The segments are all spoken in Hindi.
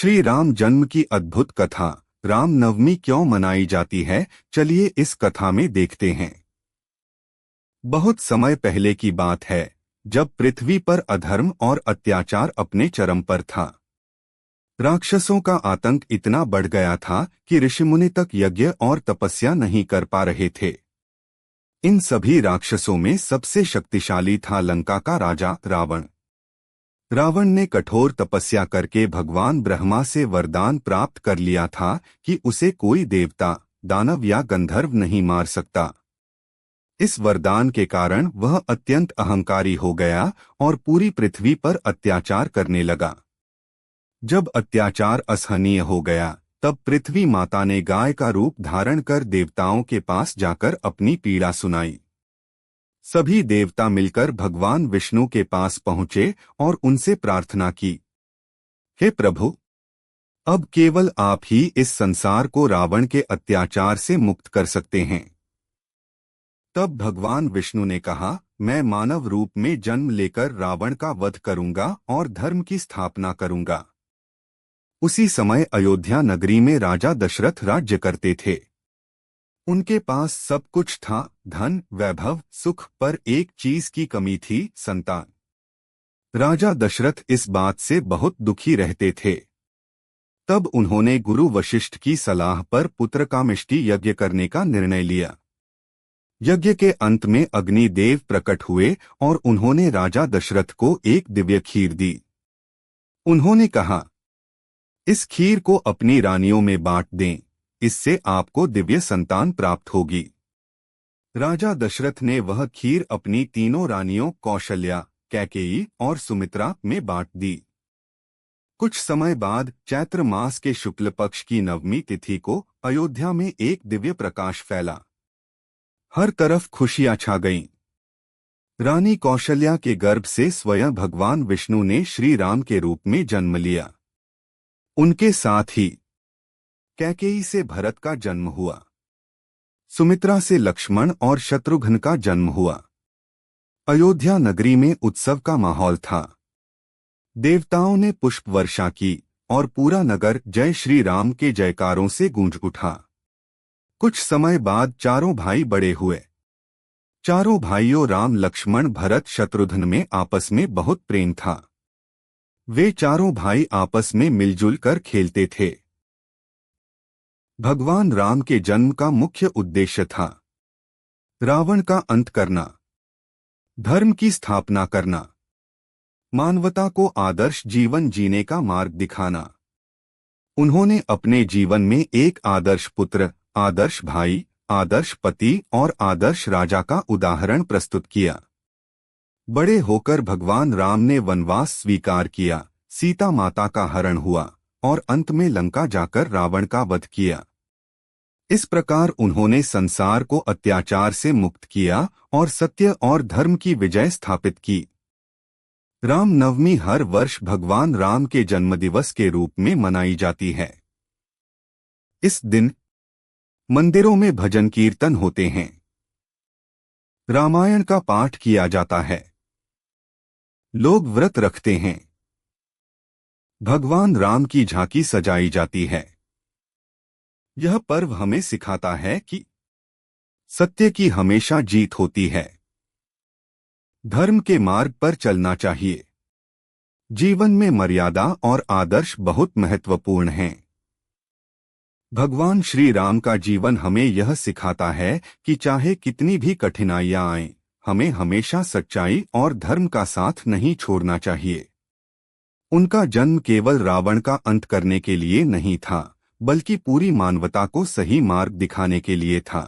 श्री राम जन्म की अद्भुत कथा रामनवमी क्यों मनाई जाती है, चलिए इस कथा में देखते हैं। बहुत समय पहले की बात है, जब पृथ्वी पर अधर्म और अत्याचार अपने चरम पर था। राक्षसों का आतंक इतना बढ़ गया था कि ऋषिमुनि तक यज्ञ और तपस्या नहीं कर पा रहे थे। इन सभी राक्षसों में सबसे शक्तिशाली था लंका का राजा रावण। रावण ने कठोर तपस्या करके भगवान ब्रह्मा से वरदान प्राप्त कर लिया था कि उसे कोई देवता, दानव या गंधर्व नहीं मार सकता। इस वरदान के कारण वह अत्यंत अहंकारी हो गया और पूरी पृथ्वी पर अत्याचार करने लगा। जब अत्याचार असहनीय हो गया, तब पृथ्वी माता ने गाय का रूप धारण कर देवताओं के पास जाकर अपनी पीड़ा सुनाई। सभी देवता मिलकर भगवान विष्णु के पास पहुंचे और उनसे प्रार्थना की, हे प्रभु, अब केवल आप ही इस संसार को रावण के अत्याचार से मुक्त कर सकते हैं। तब भगवान विष्णु ने कहा, मैं मानव रूप में जन्म लेकर रावण का वध करूंगा और धर्म की स्थापना करूंगा। उसी समय अयोध्या नगरी में राजा दशरथ राज्य करते थे। उनके पास सब कुछ था, धन, वैभव, सुख, पर एक चीज की कमी थी, संतान। राजा दशरथ इस बात से बहुत दुखी रहते थे। तब उन्होंने गुरु वशिष्ठ की सलाह पर पुत्रकामेष्टि यज्ञ करने का निर्णय लिया। यज्ञ के अंत में अग्निदेव प्रकट हुए और उन्होंने राजा दशरथ को एक दिव्य खीर दी। उन्होंने कहा, इस खीर को अपनी रानियों में बांट दें, इससे आपको दिव्य संतान प्राप्त होगी। राजा दशरथ ने वह खीर अपनी तीनों रानियों कौशल्या, कैकेयी और सुमित्रा में बांट दी। कुछ समय बाद चैत्र मास के शुक्ल पक्ष की नवमी तिथि को अयोध्या में एक दिव्य प्रकाश फैला। हर तरफ खुशियां छा गईं। रानी कौशल्या के गर्भ से स्वयं भगवान विष्णु ने श्री राम के रूप में जन्म लिया। उनके साथ ही कैकेयी से भरत का जन्म हुआ। सुमित्रा से लक्ष्मण और शत्रुघ्न का जन्म हुआ। अयोध्या नगरी में उत्सव का माहौल था। देवताओं ने पुष्प वर्षा की और पूरा नगर जय श्री राम के जयकारों से गूंज उठा। कुछ समय बाद चारों भाई बड़े हुए। चारों भाइयों राम, लक्ष्मण, भरत, शत्रुघ्न में आपस में बहुत प्रेम था। वे चारों भाई आपस में मिलजुल कर खेलते थे। भगवान राम के जन्म का मुख्य उद्देश्य था रावण का अंत करना, धर्म की स्थापना करना, मानवता को आदर्श जीवन जीने का मार्ग दिखाना। उन्होंने अपने जीवन में एक आदर्श पुत्र, आदर्श भाई, आदर्श पति और आदर्श राजा का उदाहरण प्रस्तुत किया। बड़े होकर भगवान राम ने वनवास स्वीकार किया, सीता माता का हरण हुआ और अंत में लंका जाकर रावण का वध किया। इस प्रकार उन्होंने संसार को अत्याचार से मुक्त किया और सत्य और धर्म की विजय स्थापित की। रामनवमी हर वर्ष भगवान राम के जन्मदिवस के रूप में मनाई जाती है। इस दिन मंदिरों में भजन कीर्तन होते हैं, रामायण का पाठ किया जाता है, लोग व्रत रखते हैं, भगवान राम की झांकी सजाई जाती है। यह पर्व हमें सिखाता है कि सत्य की हमेशा जीत होती है। धर्म के मार्ग पर चलना चाहिए। जीवन में मर्यादा और आदर्श बहुत महत्वपूर्ण हैं। भगवान श्री राम का जीवन हमें यह सिखाता है कि चाहे कितनी भी कठिनाइयां आएं, हमें हमेशा सच्चाई और धर्म का साथ नहीं छोड़ना चाहिए। उनका जन्म केवल रावण का अंत करने के लिए नहीं था, बल्कि पूरी मानवता को सही मार्ग दिखाने के लिए था।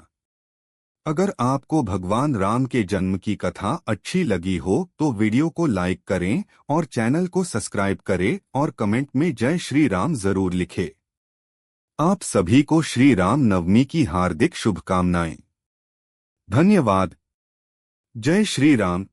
अगर आपको भगवान राम के जन्म की कथा अच्छी लगी हो तो वीडियो को लाइक करें और चैनल को सब्सक्राइब करें और कमेंट में जय श्री राम जरूर लिखें। आप सभी को श्री राम नवमी की हार्दिक शुभकामनाएं। धन्यवाद। जय श्री राम।